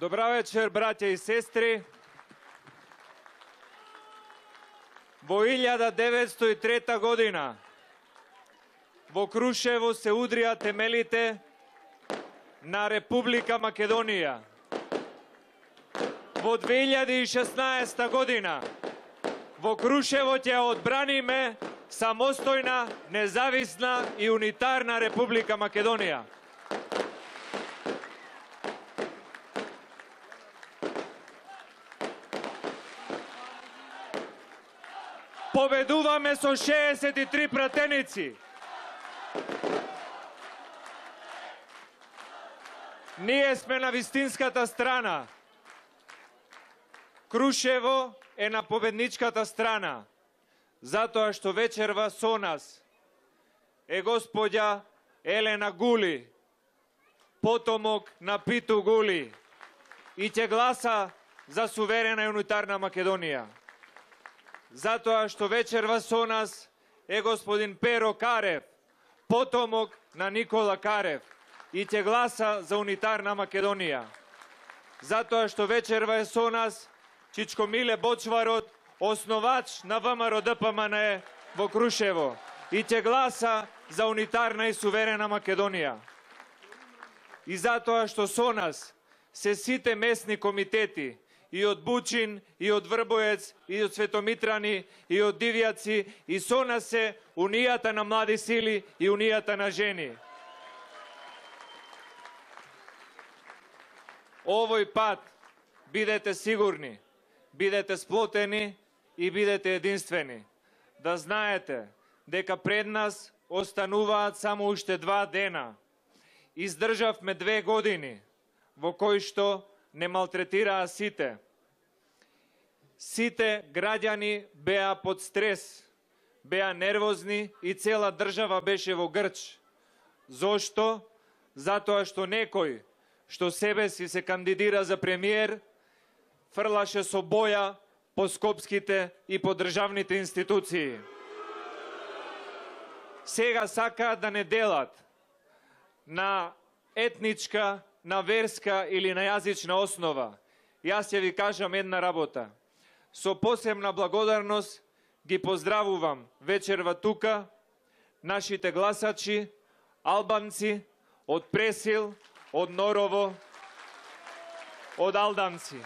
Добра вечер, браќа и сестри. Во 1903 година во Крушево се удрија темелите на Република Македонија. Во 2016 година во Крушево ќе одбраниме самостојна, независна и унитарна Република Македонија. Победуваме со 63 пратеници. Ние сме на вистинската страна. Крушево е на победничката страна, затоа што вечерва со нас е господја Елена Гули, потомок на Питу Гули, и ќе гласа за суверена и унитарна Македонија. Затоа што вечерва со нас е господин Перо Карев, потомок на Никола Карев, и ќе гласа за унитарна Македонија. Затоа што вечерва е со нас Чичко Миле Бочварот, основач на ВМРО ДПМН во Крушево, и ќе гласа за унитарна и суверена Македонија. И затоа што со нас се сите местни комитети, и од Бучин, и од Врбоец, и од Светомитрани, и од Дивјаци, и со нас се Унијата на млади сили и Унијата на жени. Овој пат бидете сигурни, бидете сплотени и бидете единствени. Да знаете дека пред нас остануваат само уште 2 дена. Издржавме 2 години во кои што не малтретираа сите. Сите граѓани беа под стрес, беа нервозни и цела држава беше во грч. Зошто? Затоа што некој што себе си се кандидира за премиер фрлаше со боја по скопските и по државните институции. Сега сакаат да не делат на етничка, на верска или на јазична основа. Јас ќе ви кажам една работа. Со посебна благодарност ги поздравувам вечерва тука нашите гласачи, албанци од Пресил, од Норово, од Алданци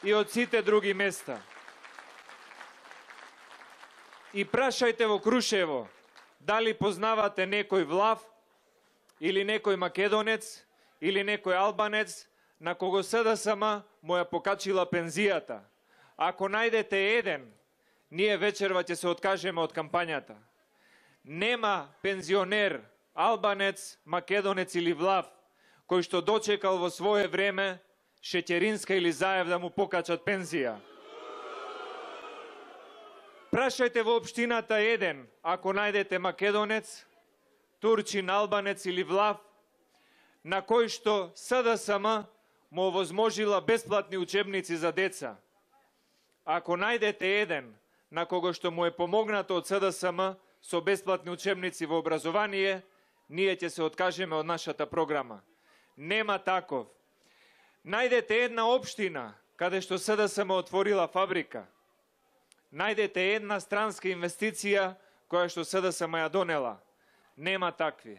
и од сите други места. И прашајте во Крушево дали познавате некој Влав или некој македонец или некој албанец на кого СДСМ му ја покачила пензијата. Ако најдете еден, ние вечерва ќе се откажеме од кампањата. Нема пензионер, албанец, македонец или Влав кој што дочекал во свое време Шеќеринска или Заев да му покачат пензија. Прашајте во општината еден, ако најдете македонец, турчин, албанец или Влав, на кој што СДСМ му овозможила бесплатни учебници за деца. Ако најдете еден на кого што му е помогнато од СДСМ со бесплатни учебници во образование, ние ќе се откажеме од нашата програма. Нема таков. Најдете една општина каде што СДСМ отворила фабрика. Најдете една странска инвестиција која што СДСМ ја донела. Нема такви.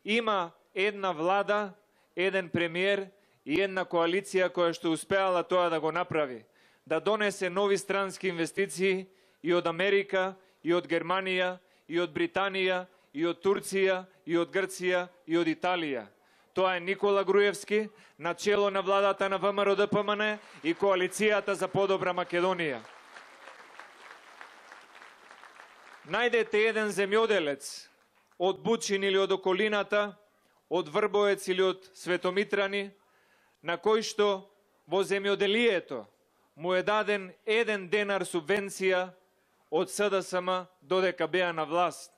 Има една влада, еден премиер и една коалиција која што успеала тоа да го направи. Да донесе нови странски инвестиции и од Америка, и од Германија, и од Британија, и од Турција, и од Грција, и од Италија. Тоа е Никола Груевски, начело на владата на ВМРО ДПМН и коалицијата за подобра Македонија. Најдете еден земјоделец од Бучин или од околината, од Врбоец или од Светомитрани, на кој што во земјоделието му е даден 1 денар субвенција од СДСМ додека беа на власт.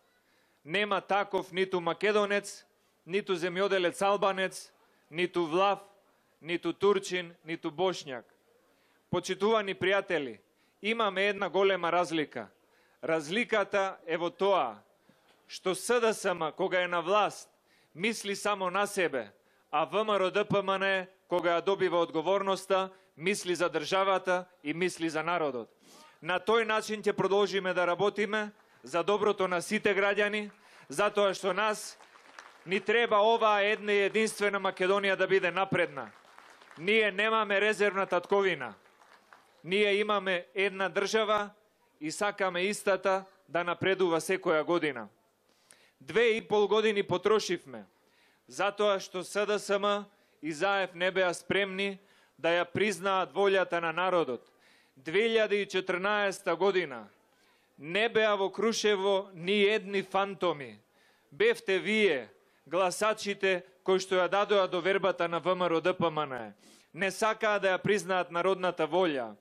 Нема таков ниту македонец, ниту земјоделец албанец, ниту Влав, ниту турчин, ниту бошњак. Почитувани пријатели, имаме една голема разлика. Разликата е во тоа што СДСМ, кога е на власт, мисли само на себе, а ВМРО ДПМН, кога ја добива одговорноста, мисли за државата и мисли за народот. На тој начин ќе продолжиме да работиме за доброто на сите граѓани, затоа што нас ни треба оваа една и единствена Македонија да биде напредна. Ние немаме резервна татковина. Ние имаме една држава и сакаме истата да напредува секоја година. 2,5 години потрошивме, затоа што СДСМ и ЗАЕФ не беа спремни да ја признаат волјата на народот. 2014 година не беа во Крушево ни едни фантоми. Бевте вие, гласачите кои што ја дадоа довербата на ВМРО ДПМН. Не сакаа да ја признаат народната волја.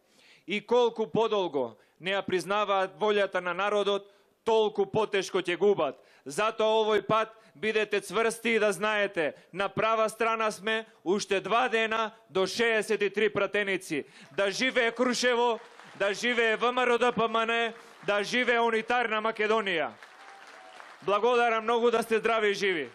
И колку подолго не ја признаваат волјата на народот, толку потешко ќе губат. Затоа овој пат бидете цврсти и да знаете, на права страна сме уште 2 дена до 63 пратеници. Да живее Крушево, да живее ВМРО ДПМН, да живее унитарна Македонија. Благодарам многу, да сте здрави и живи.